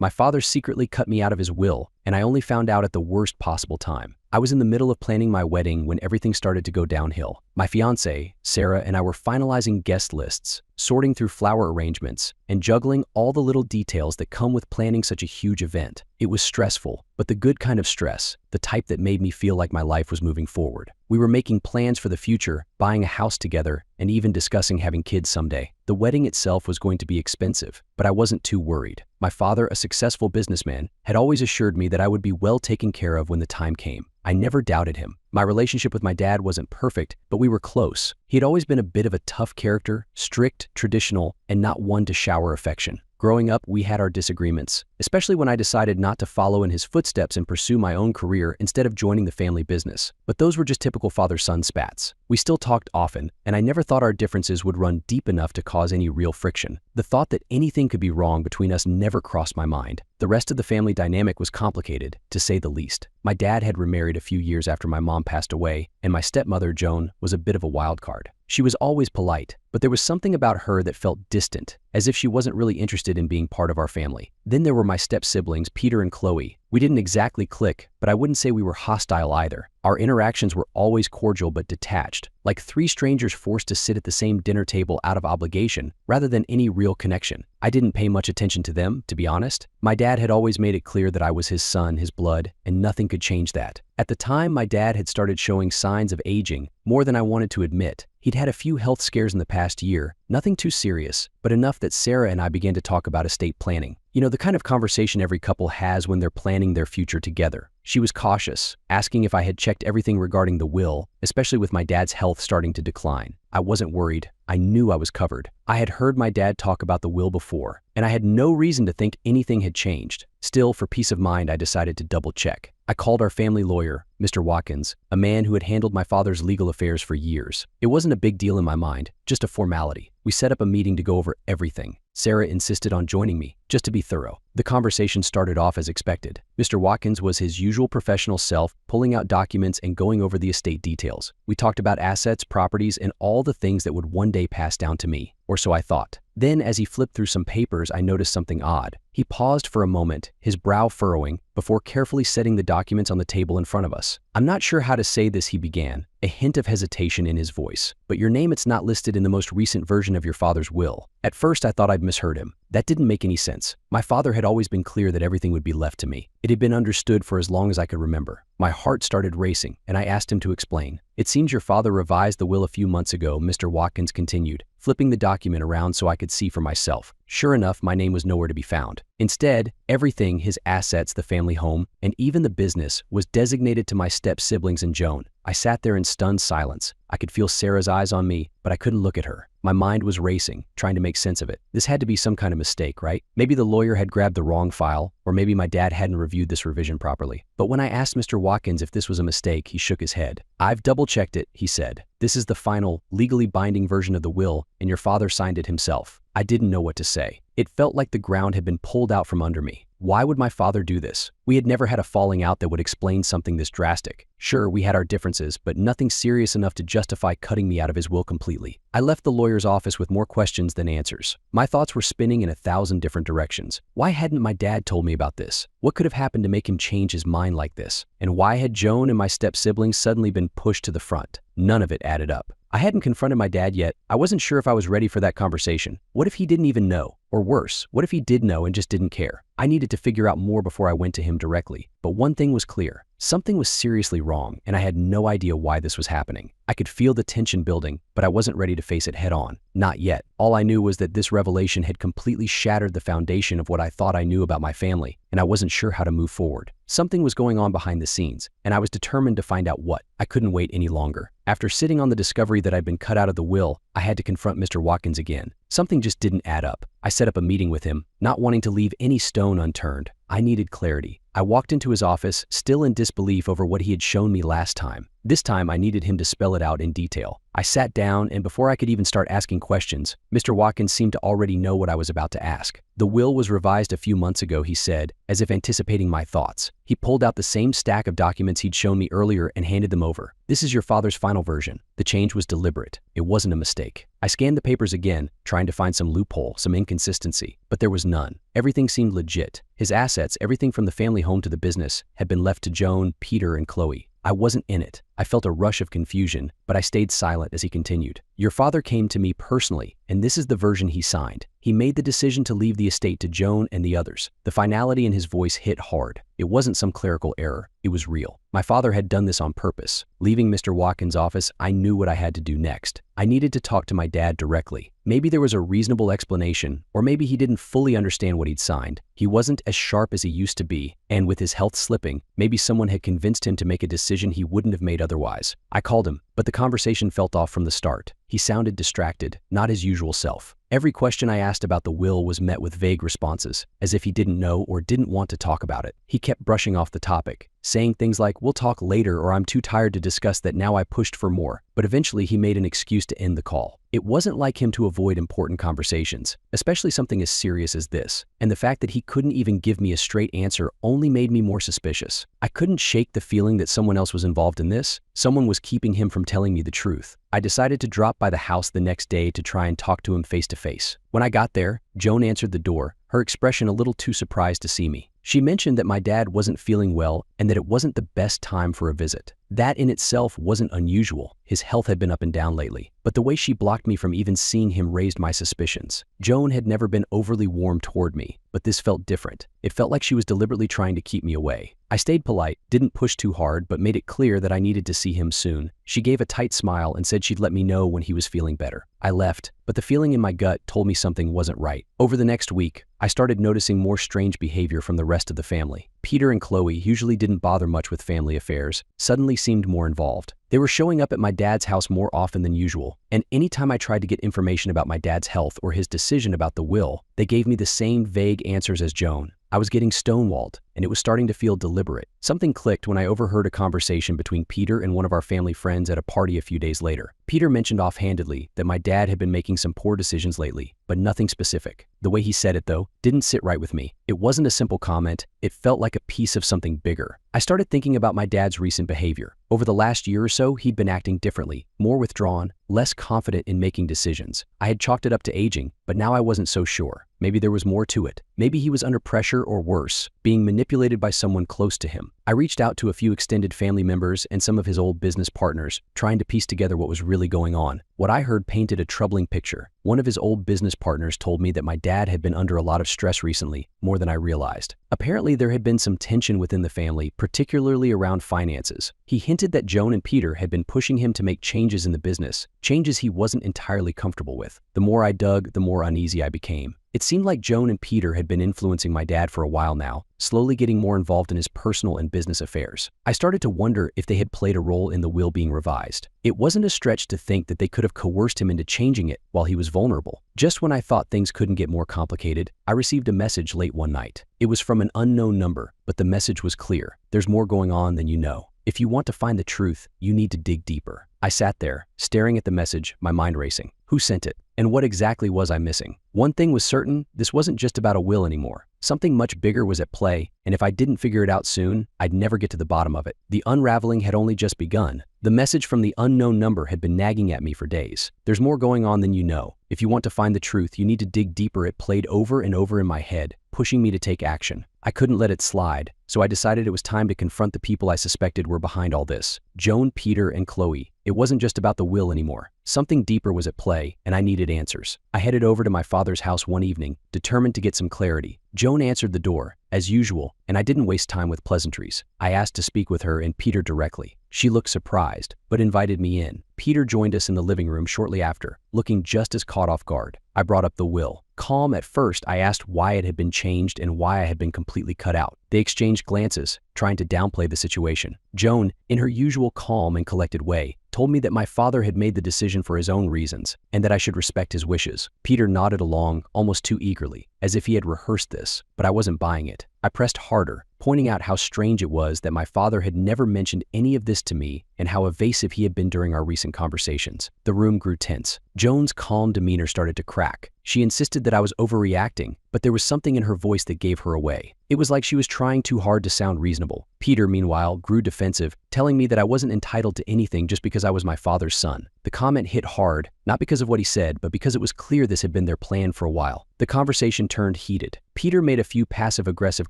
My father secretly cut me out of his will, and I only found out at the worst possible time. I was in the middle of planning my wedding when everything started to go downhill. My fiancée, Sarah, and I were finalizing guest lists, sorting through flower arrangements, and juggling all the little details that come with planning such a huge event. It was stressful, but the good kind of stress, the type that made me feel like my life was moving forward. We were making plans for the future, buying a house together, and even discussing having kids someday. The wedding itself was going to be expensive, but I wasn't too worried. My father, a successful businessman, had always assured me that I would be well taken care of when the time came. I never doubted him. My relationship with my dad wasn't perfect, but we were close. He had always been a bit of a tough character, strict, traditional, and not one to shower affection. Growing up, we had our disagreements, especially when I decided not to follow in his footsteps and pursue my own career instead of joining the family business. But those were just typical father-son spats. We still talked often, and I never thought our differences would run deep enough to cause any real friction. The thought that anything could be wrong between us never crossed my mind. The rest of the family dynamic was complicated, to say the least. My dad had remarried a few years after my mom passed away, and my stepmother, Joan, was a bit of a wild card. She was always polite, but there was something about her that felt distant, as if she wasn't really interested in being part of our family. Then there were my step-siblings, Peter and Chloe. We didn't exactly click, but I wouldn't say we were hostile either. Our interactions were always cordial but detached, like three strangers forced to sit at the same dinner table out of obligation, rather than any real connection. I didn't pay much attention to them, to be honest. My dad had always made it clear that I was his son, his blood, and nothing could change that. At the time, my dad had started showing signs of aging, more than I wanted to admit. He'd had a few health scares in the past year, nothing too serious, but enough that Sarah and I began to talk about estate planning. You know, the kind of conversation every couple has when they're planning their future together. She was cautious, asking if I had checked everything regarding the will, especially with my dad's health starting to decline. I wasn't worried. I knew I was covered. I had heard my dad talk about the will before, and I had no reason to think anything had changed. Still, for peace of mind, I decided to double-check. I called our family lawyer, Mr. Watkins, a man who had handled my father's legal affairs for years. It wasn't a big deal in my mind, just a formality. We set up a meeting to go over everything. Sarah insisted on joining me, just to be thorough. The conversation started off as expected. Mr. Watkins was his usual professional self, pulling out documents and going over the estate details. We talked about assets, properties, and all the things that would one day pass down to me, or so I thought. Then, as he flipped through some papers, I noticed something odd. He paused for a moment, his brow furrowing, before carefully setting the documents on the table in front of us. "I'm not sure how to say this," he began, a hint of hesitation in his voice. "But your name, it's not listed in the most recent version of your father's will." At first, I thought I'd misheard him. That didn't make any sense. My father had always been clear that everything would be left to me. It had been understood for as long as I could remember. My heart started racing, and I asked him to explain. "It seems your father revised the will a few months ago," Mr. Watkins continued, flipping the document around so I could see for myself. Sure enough, my name was nowhere to be found. Instead, everything, his assets, the family home, and even the business, was designated to my step-siblings and Joan. I sat there in stunned silence. I could feel Sarah's eyes on me, but I couldn't look at her. My mind was racing, trying to make sense of it. This had to be some kind of mistake, right? Maybe the lawyer had grabbed the wrong file, or maybe my dad hadn't reviewed this revision properly. But when I asked Mr. Watkins if this was a mistake, he shook his head. "I've double-checked it," he said. "This is the final, legally binding version of the will, and your father signed it himself." I didn't know what to say. It felt like the ground had been pulled out from under me. Why would my father do this? We had never had a falling out that would explain something this drastic. Sure, we had our differences, but nothing serious enough to justify cutting me out of his will completely. I left the lawyer's office with more questions than answers. My thoughts were spinning in 1,000 different directions. Why hadn't my dad told me about this? What could have happened to make him change his mind like this? And why had Joan and my step-siblings suddenly been pushed to the front? None of it added up. I hadn't confronted my dad yet. I wasn't sure if I was ready for that conversation. What if he didn't even know? Or worse, what if he did know and just didn't care? I needed to figure out more before I went to him directly. But one thing was clear. Something was seriously wrong, and I had no idea why this was happening. I could feel the tension building, but I wasn't ready to face it head on. Not yet. All I knew was that this revelation had completely shattered the foundation of what I thought I knew about my family, and I wasn't sure how to move forward. Something was going on behind the scenes, and I was determined to find out what. I couldn't wait any longer. After sitting on the discovery that I'd been cut out of the will, I had to confront Mr. Watkins again. Something just didn't add up. I set up a meeting with him, not wanting to leave any stone unturned. I needed clarity. I walked into his office, still in disbelief over what he had shown me last time. This time I needed him to spell it out in detail. I sat down, and before I could even start asking questions, Mr. Watkins seemed to already know what I was about to ask. The will was revised a few months ago, he said, as if anticipating my thoughts. He pulled out the same stack of documents he'd shown me earlier and handed them over. This is your father's final version. The change was deliberate. It wasn't a mistake. I scanned the papers again, trying to find some loophole, some inconsistency, but there was none. Everything seemed legit. His assets, everything from the family home to the business, had been left to Joan, Peter, and Chloe. I wasn't in it. I felt a rush of confusion, but I stayed silent as he continued. Your father came to me personally, and this is the version he signed. He made the decision to leave the estate to Joan and the others. The finality in his voice hit hard. It wasn't some clerical error. It was real. My father had done this on purpose. Leaving Mr. Watkins' office, I knew what I had to do next. I needed to talk to my dad directly. Maybe there was a reasonable explanation, or maybe he didn't fully understand what he'd signed. He wasn't as sharp as he used to be, and with his health slipping, maybe someone had convinced him to make a decision he wouldn't have made otherwise. I called him, but the conversation felt off from the start. He sounded distracted, not his usual self. Every question I asked about the will was met with vague responses, as if he didn't know or didn't want to talk about it. He kept brushing off the topic, saying things like, "We'll talk later," or "I'm too tired to discuss that now." I pushed for more, but eventually he made an excuse to end the call. It wasn't like him to avoid important conversations, especially something as serious as this, and the fact that he couldn't even give me a straight answer only made me more suspicious. I couldn't shake the feeling that someone else was involved in this. Someone was keeping him from telling me the truth. I decided to drop by the house the next day to try and talk to him face to face. When I got there, Joan answered the door, her expression a little too surprised to see me. She mentioned that my dad wasn't feeling well and that it wasn't the best time for a visit. That in itself wasn't unusual. His health had been up and down lately, but the way she blocked me from even seeing him raised my suspicions. Joan had never been overly warm toward me, but this felt different. It felt like she was deliberately trying to keep me away. I stayed polite, didn't push too hard, but made it clear that I needed to see him soon. She gave a tight smile and said she'd let me know when he was feeling better. I left, but the feeling in my gut told me something wasn't right. Over the next week, I started noticing more strange behavior from the rest of the family. Peter and Chloe usually didn't bother much with family affairs, suddenly seemed more involved. They were showing up at my dad's house more often than usual, and anytime I tried to get information about my dad's health or his decision about the will, they gave me the same vague answers as Joan. I was getting stonewalled, and it was starting to feel deliberate. Something clicked when I overheard a conversation between Peter and one of our family friends at a party a few days later. Peter mentioned offhandedly that my dad had been making some poor decisions lately, but nothing specific. The way he said it, though, didn't sit right with me. It wasn't a simple comment. It felt like a piece of something bigger. I started thinking about my dad's recent behavior. Over the last year or so, he'd been acting differently, more withdrawn, less confident in making decisions. I had chalked it up to aging, but now I wasn't so sure. Maybe there was more to it. Maybe he was under pressure or worse, being manipulated by someone close to him. I reached out to a few extended family members and some of his old business partners, trying to piece together what was really going on. What I heard painted a troubling picture. One of his old business partners told me that my dad had been under a lot of stress recently, more than I realized. Apparently, there had been some tension within the family, particularly around finances. He hinted that Joan and Peter had been pushing him to make changes in the business, changes he wasn't entirely comfortable with. The more I dug, the more uneasy I became. It seemed like Joan and Peter had been influencing my dad for a while now, slowly getting more involved in his personal and business affairs. I started to wonder if they had played a role in the will being revised. It wasn't a stretch to think that they could have coerced him into changing it while he was vulnerable. Just when I thought things couldn't get more complicated, I received a message late one night. It was from an unknown number, but the message was clear. There's more going on than you know. If you want to find the truth, you need to dig deeper. I sat there, staring at the message, my mind racing. Who sent it? And what exactly was I missing? One thing was certain, this wasn't just about a will anymore. Something much bigger was at play, and if I didn't figure it out soon, I'd never get to the bottom of it. The unraveling had only just begun. The message from the unknown number had been nagging at me for days. There's more going on than you know. If you want to find the truth, you need to dig deeper. It played over and over in my head, pushing me to take action. I couldn't let it slide, so I decided it was time to confront the people I suspected were behind all this. Joan, Peter, and Chloe. It wasn't just about the will anymore. Something deeper was at play, and I needed answers. I headed over to my father's house one evening, determined to get some clarity. Joan answered the door, as usual, and I didn't waste time with pleasantries. I asked to speak with her and Peter directly. She looked surprised, but invited me in. Peter joined us in the living room shortly after, looking just as caught off guard. I brought up the will. Calm at first, I asked why it had been changed and why I had been completely cut out. They exchanged glances, trying to downplay the situation. Joan, in her usual calm and collected way, told me that my father had made the decision for his own reasons, and that I should respect his wishes. Peter nodded along, almost too eagerly, as if he had rehearsed this, but I wasn't buying it. I pressed harder, pointing out how strange it was that my father had never mentioned any of this to me and how evasive he had been during our recent conversations. The room grew tense. Joan's calm demeanor started to crack. She insisted that I was overreacting, but there was something in her voice that gave her away. It was like she was trying too hard to sound reasonable. Peter, meanwhile, grew defensive, telling me that I wasn't entitled to anything just because I was my father's son. The comment hit hard, not because of what he said, but because it was clear this had been their plan for a while. The conversation turned heated. Peter made a few passive-aggressive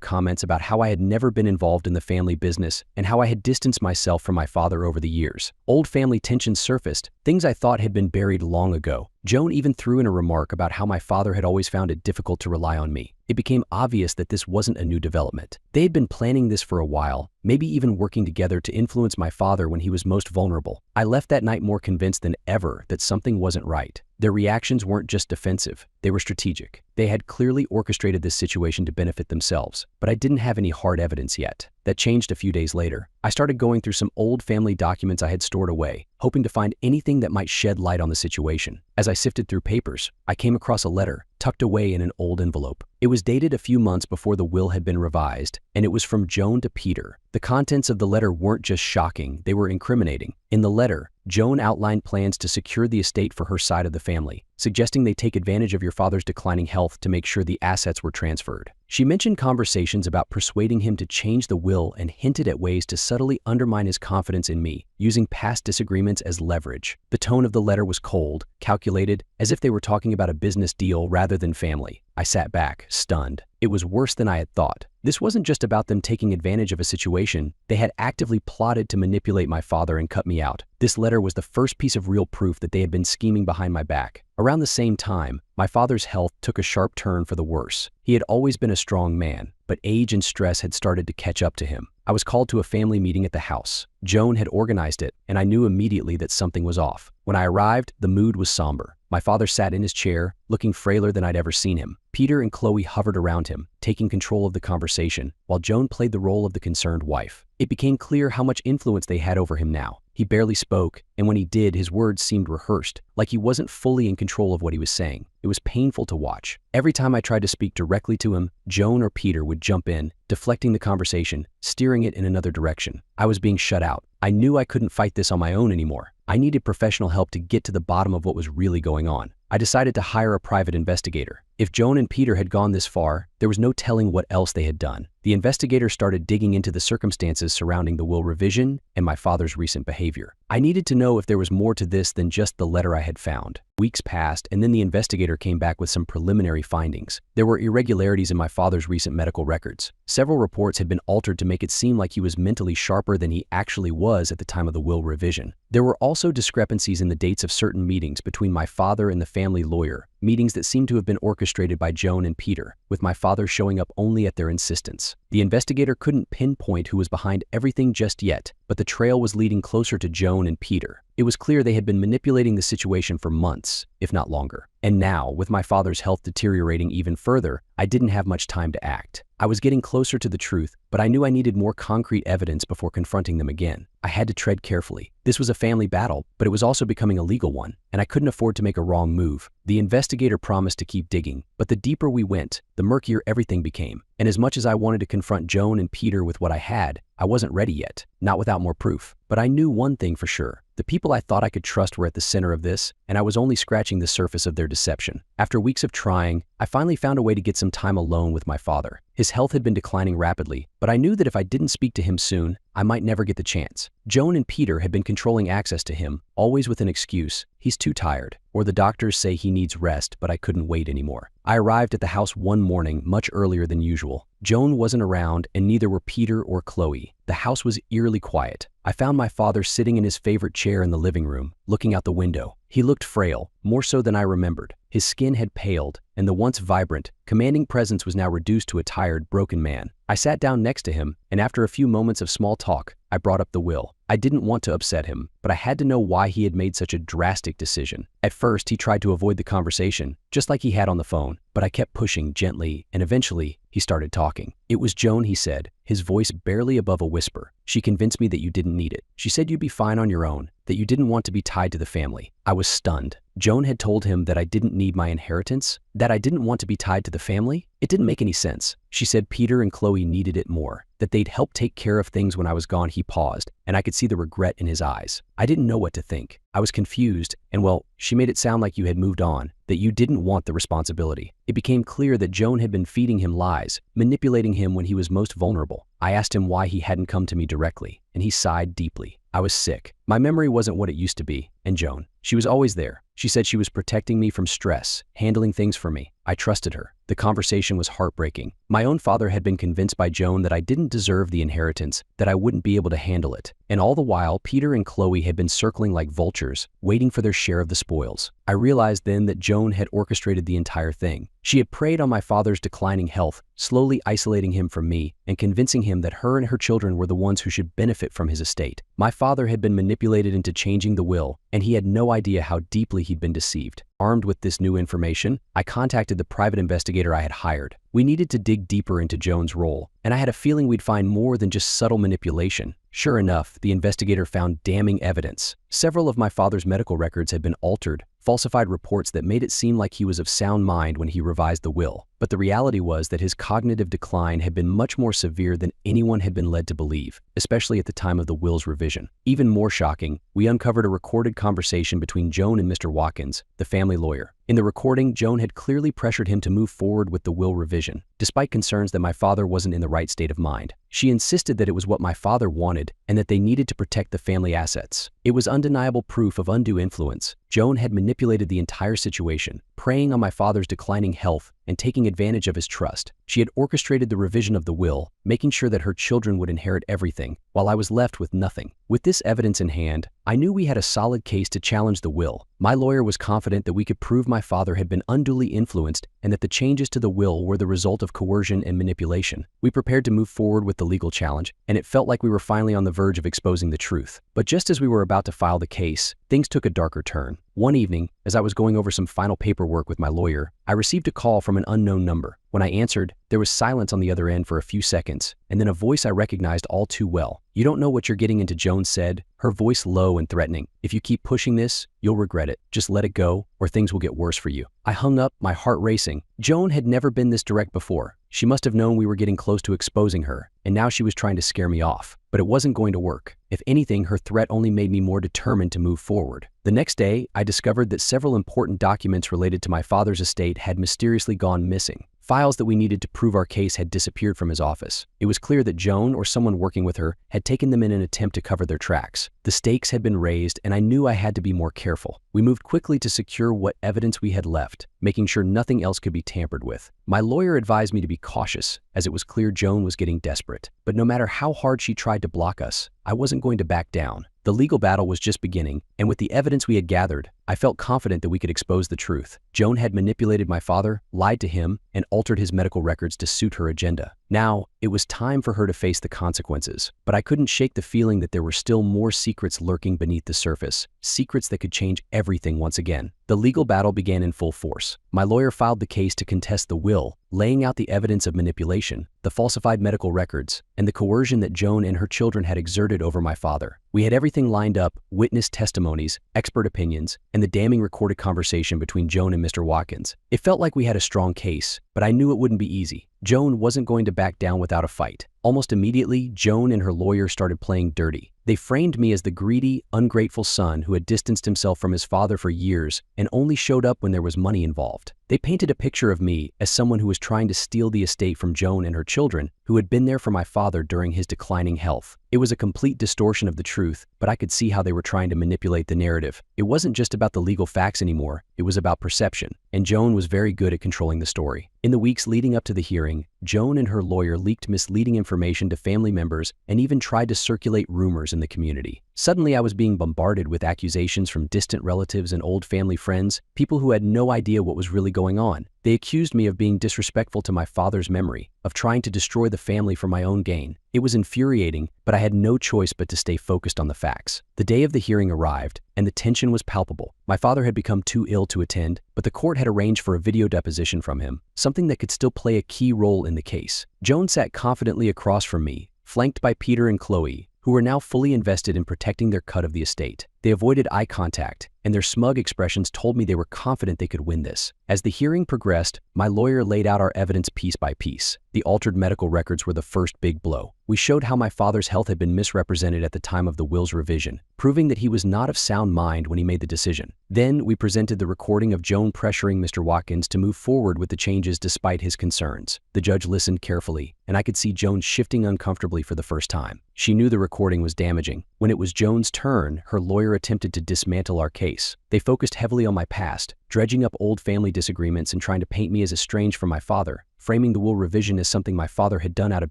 comments about how I had never been involved in the family business and how I had distanced myself from my father over the years. Old family tensions surfaced, things I thought had been buried long ago. Joan even threw in a remark about how my father had always found it difficult to rely on me. It became obvious that this wasn't a new development. They had been planning this for a while, maybe even working together to influence my father when he was most vulnerable. I left that night more convinced than ever that something wasn't right. Their reactions weren't just defensive, they were strategic. They had clearly orchestrated this situation to benefit themselves, but I didn't have any hard evidence yet. That changed a few days later. I started going through some old family documents I had stored away, hoping to find anything that might shed light on the situation. As I sifted through papers, I came across a letter tucked away in an old envelope. It was dated a few months before the will had been revised, and it was from Joan to Peter. The contents of the letter weren't just shocking, they were incriminating. In the letter, Joan outlined plans to secure the estate for her side of the family, suggesting they take advantage of your father's declining health to make sure the assets were transferred. She mentioned conversations about persuading him to change the will and hinted at ways to subtly undermine his confidence in me, using past disagreements as leverage. The tone of the letter was cold, calculated, as if they were talking about a business deal rather than family. I sat back, stunned. It was worse than I had thought. This wasn't just about them taking advantage of a situation. They had actively plotted to manipulate my father and cut me out. This letter was the first piece of real proof that they had been scheming behind my back. Around the same time, my father's health took a sharp turn for the worse. He had always been a strong man, but age and stress had started to catch up to him. I was called to a family meeting at the house. Joan had organized it, and I knew immediately that something was off. When I arrived, the mood was somber. My father sat in his chair, looking frailer than I'd ever seen him. Peter and Chloe hovered around him, taking control of the conversation, while Joan played the role of the concerned wife. It became clear how much influence they had over him now. He barely spoke, and when he did, his words seemed rehearsed, like he wasn't fully in control of what he was saying. It was painful to watch. Every time I tried to speak directly to him, Joan or Peter would jump in, deflecting the conversation, steering it in another direction. I was being shut out. I knew I couldn't fight this on my own anymore. I needed professional help to get to the bottom of what was really going on. I decided to hire a private investigator. If Joan and Peter had gone this far, there was no telling what else they had done. The investigator started digging into the circumstances surrounding the will revision and my father's recent behavior. I needed to know if there was more to this than just the letter I had found. Weeks passed, and then the investigator came back with some preliminary findings. There were irregularities in my father's recent medical records. Several reports had been altered to make it seem like he was mentally sharper than he actually was at the time of the will revision. There were also discrepancies in the dates of certain meetings between my father and the family lawyer, meetings that seemed to have been orchestrated by Joan and Peter, with my father showing up only at their insistence. The investigator couldn't pinpoint who was behind everything just yet, but the trail was leading closer to Joan and Peter. It was clear they had been manipulating the situation for months, if not longer. And now, with my father's health deteriorating even further, I didn't have much time to act. I was getting closer to the truth, but I knew I needed more concrete evidence before confronting them again. I had to tread carefully. This was a family battle, but it was also becoming a legal one, and I couldn't afford to make a wrong move. The investigator promised to keep digging, but the deeper we went, the murkier everything became. And as much as I wanted to confront Joan and Peter with what I had, I wasn't ready yet, not without more proof. But I knew one thing for sure. The people I thought I could trust were at the center of this, and I was only scratching the surface of their deception. After weeks of trying, I finally found a way to get some time alone with my father. His health had been declining rapidly, but I knew that if I didn't speak to him soon, I might never get the chance. Joan and Peter had been controlling access to him, always with an excuse. He's too tired, or the doctors say he needs rest, but I couldn't wait anymore. I arrived at the house one morning much earlier than usual. Joan wasn't around, and neither were Peter or Chloe. The house was eerily quiet. I found my father sitting in his favorite chair in the living room, looking out the window. He looked frail, more so than I remembered. His skin had paled, and the once vibrant, commanding presence was now reduced to a tired, broken man. I sat down next to him, and after a few moments of small talk, I brought up the will. I didn't want to upset him, but I had to know why he had made such a drastic decision. At first, he tried to avoid the conversation, just like he had on the phone, but I kept pushing gently, and eventually, he started talking. "It was Joan," he said, his voice barely above a whisper. "She convinced me that you didn't need it. She said you'd be fine on your own, that you didn't want to be tied to the family." I was stunned. Joan had told him that I didn't need my inheritance, that I didn't want to be tied to the family? It didn't make any sense. She said Peter and Chloe needed it more, that they'd help take care of things when I was gone. He paused, and I could see the regret in his eyes. I didn't know what to think. I was confused, and well, she made it sound like you had moved on, that you didn't want the responsibility. It became clear that Joan had been feeding him lies, manipulating him when he was most vulnerable. I asked him why he hadn't come to me directly, and he sighed deeply. I was sick. My memory wasn't what it used to be, and Joan, she was always there. She said she was protecting me from stress, handling things for me. I trusted her. The conversation was heartbreaking. My own father had been convinced by Joan that I didn't deserve the inheritance, that I wouldn't be able to handle it. And all the while, Peter and Chloe had been circling like vultures, waiting for their share of the spoils. I realized then that Joan had orchestrated the entire thing. She had preyed on my father's declining health, slowly isolating him from me and convincing him that her and her children were the ones who should benefit from his estate. My father had been manipulated into changing the will, and he had no idea how deeply he'd been deceived. Armed with this new information, I contacted the private investigator I had hired. We needed to dig deeper into Joan's role, and I had a feeling we'd find more than just subtle manipulation. Sure enough, the investigator found damning evidence. Several of my father's medical records had been altered, falsified reports that made it seem like he was of sound mind when he revised the will. But the reality was that his cognitive decline had been much more severe than anyone had been led to believe, especially at the time of the will's revision. Even more shocking, we uncovered a recorded conversation between Joan and Mr. Watkins, the family lawyer. In the recording, Joan had clearly pressured him to move forward with the will revision, despite concerns that my father wasn't in the right state of mind. She insisted that it was what my father wanted and that they needed to protect the family assets. It was undeniable proof of undue influence. Joan had manipulated the entire situation, preying on my father's declining health and taking advantage of his trust. She had orchestrated the revision of the will, making sure that her children would inherit everything, while I was left with nothing. With this evidence in hand, I knew we had a solid case to challenge the will. My lawyer was confident that we could prove my father had been unduly influenced and that the changes to the will were the result of coercion and manipulation. We prepared to move forward with the legal challenge, and it felt like we were finally on the verge of exposing the truth. But just as we were about to file the case, things took a darker turn. One evening, as I was going over some final paperwork with my lawyer, I received a call from an unknown number. When I answered, there was silence on the other end for a few seconds, and then a voice I recognized all too well. "You don't know what you're getting into," Joan said, her voice low and threatening. "If you keep pushing this, you'll regret it. Just let it go, or things will get worse for you." I hung up, my heart racing. Joan had never been this direct before. She must have known we were getting close to exposing her, and now she was trying to scare me off. But it wasn't going to work. If anything, her threat only made me more determined to move forward. The next day, I discovered that several important documents related to my father's estate had mysteriously gone missing. Files that we needed to prove our case had disappeared from his office. It was clear that Joan, or someone working with her, had taken them in an attempt to cover their tracks. The stakes had been raised, and I knew I had to be more careful. We moved quickly to secure what evidence we had left, making sure nothing else could be tampered with. My lawyer advised me to be cautious, as it was clear Joan was getting desperate. But no matter how hard she tried to block us, I wasn't going to back down. The legal battle was just beginning, and with the evidence we had gathered, I felt confident that we could expose the truth. Joan had manipulated my father, lied to him, and altered his medical records to suit her agenda. Now, it was time for her to face the consequences, but I couldn't shake the feeling that there were still more secrets lurking beneath the surface, secrets that could change everything once again. The legal battle began in full force. My lawyer filed the case to contest the will, laying out the evidence of manipulation, the falsified medical records, and the coercion that Joan and her children had exerted over my father. We had everything lined up: witness testimonies, expert opinions, and the damning recorded conversation between Joan and Mr. Watkins. It felt like we had a strong case, but I knew it wouldn't be easy. Joan wasn't going to back down without a fight. Almost immediately, Joan and her lawyer started playing dirty. They framed me as the greedy, ungrateful son who had distanced himself from his father for years and only showed up when there was money involved. They painted a picture of me as someone who was trying to steal the estate from Joan and her children, who had been there for my father during his declining health. It was a complete distortion of the truth, but I could see how they were trying to manipulate the narrative. It wasn't just about the legal facts anymore, it was about perception, and Joan was very good at controlling the story. In the weeks leading up to the hearing, Joan and her lawyer leaked misleading information to family members and even tried to circulate rumors in the community. Suddenly, I was being bombarded with accusations from distant relatives and old family friends, people who had no idea what was really going on. They accused me of being disrespectful to my father's memory, of trying to destroy the family for my own gain. It was infuriating, but I had no choice but to stay focused on the facts. The day of the hearing arrived, and the tension was palpable. My father had become too ill to attend, but the court had arranged for a video deposition from him, something that could still play a key role in the case. Joan sat confidently across from me, flanked by Peter and Chloe, who were now fully invested in protecting their cut of the estate. They avoided eye contact, and their smug expressions told me they were confident they could win this. As the hearing progressed, my lawyer laid out our evidence piece by piece. The altered medical records were the first big blow. We showed how my father's health had been misrepresented at the time of the will's revision, proving that he was not of sound mind when he made the decision. Then we presented the recording of Joan pressuring Mr. Watkins to move forward with the changes despite his concerns. The judge listened carefully, and I could see Joan shifting uncomfortably for the first time. She knew the recording was damaging. When it was Joan's turn, her lawyer attempted to dismantle our case. They focused heavily on my past, dredging up old family disagreements and trying to paint me as estranged from my father, framing the will revision as something my father had done out of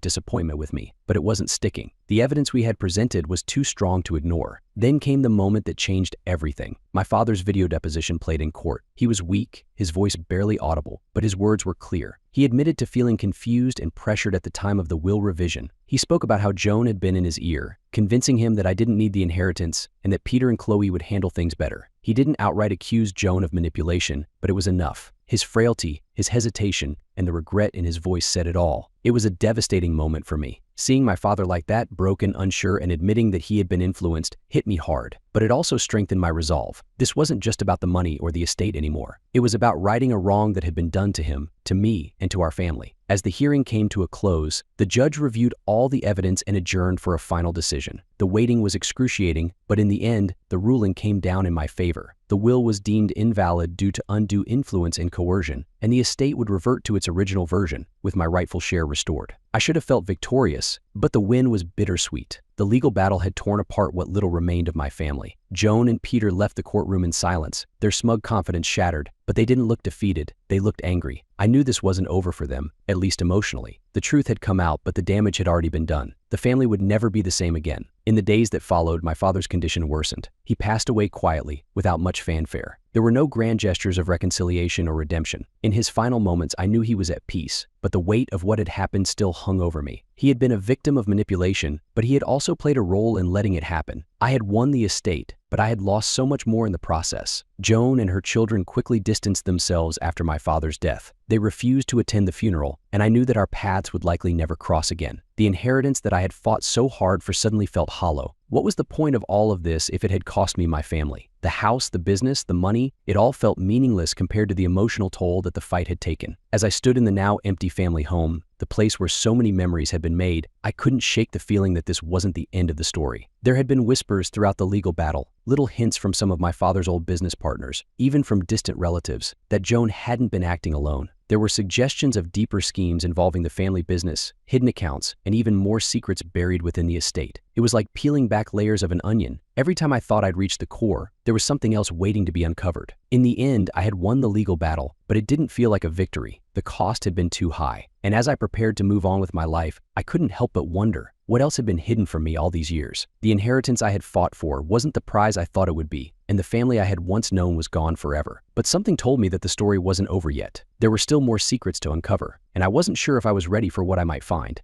disappointment with me. But it wasn't sticking. The evidence we had presented was too strong to ignore. Then came the moment that changed everything. My father's video deposition played in court. He was weak, his voice barely audible, but his words were clear. He admitted to feeling confused and pressured at the time of the will revision. He spoke about how Joan had been in his ear, convincing him that I didn't need the inheritance and that Peter and Chloe would handle things better. He didn't outright accuse Joan of manipulation, but it was enough. His frailty, his hesitation, and the regret in his voice said it all. It was a devastating moment for me. Seeing my father like that, broken, unsure, and admitting that he had been influenced, hit me hard. But it also strengthened my resolve. This wasn't just about the money or the estate anymore. It was about righting a wrong that had been done to him, to me, and to our family. As the hearing came to a close, the judge reviewed all the evidence and adjourned for a final decision. The waiting was excruciating, but in the end, the ruling came down in my favor. The will was deemed invalid due to undue influence and coercion, and the estate would revert to its original version, with my rightful share restored. I should have felt victorious, but the win was bittersweet. The legal battle had torn apart what little remained of my family. Joan and Peter left the courtroom in silence, their smug confidence shattered, but they didn't look defeated, they looked angry. I knew this wasn't over for them, at least emotionally. The truth had come out, but the damage had already been done. The family would never be the same again. In the days that followed, my father's condition worsened. He passed away quietly, without much fanfare. There were no grand gestures of reconciliation or redemption. In his final moments, I knew he was at peace, but the weight of what had happened still hung over me. He had been a victim of manipulation, but he had also played a role in letting it happen. I had won the estate, but I had lost so much more in the process. Joan and her children quickly distanced themselves after my father's death. They refused to attend the funeral, and I knew that our paths would likely never cross again. The inheritance that I had fought so hard for suddenly felt hollow. What was the point of all of this if it had cost me my family? The house, the business, the money, it all felt meaningless compared to the emotional toll that the fight had taken. As I stood in the now empty family home, the place where so many memories had been made, I couldn't shake the feeling that this wasn't the end of the story. There had been whispers throughout the legal battle, little hints from some of my father's old business partners, even from distant relatives, that Joan hadn't been acting alone. There were suggestions of deeper schemes involving the family business, hidden accounts, and even more secrets buried within the estate. It was like peeling back layers of an onion. Every time I thought I'd reached the core, there was something else waiting to be uncovered. In the end, I had won the legal battle, but it didn't feel like a victory. The cost had been too high. And as I prepared to move on with my life, I couldn't help but wonder, what else had been hidden from me all these years? The inheritance I had fought for wasn't the prize I thought it would be, and the family I had once known was gone forever. But something told me that the story wasn't over yet. There were still more secrets to uncover, and I wasn't sure if I was ready for what I might find.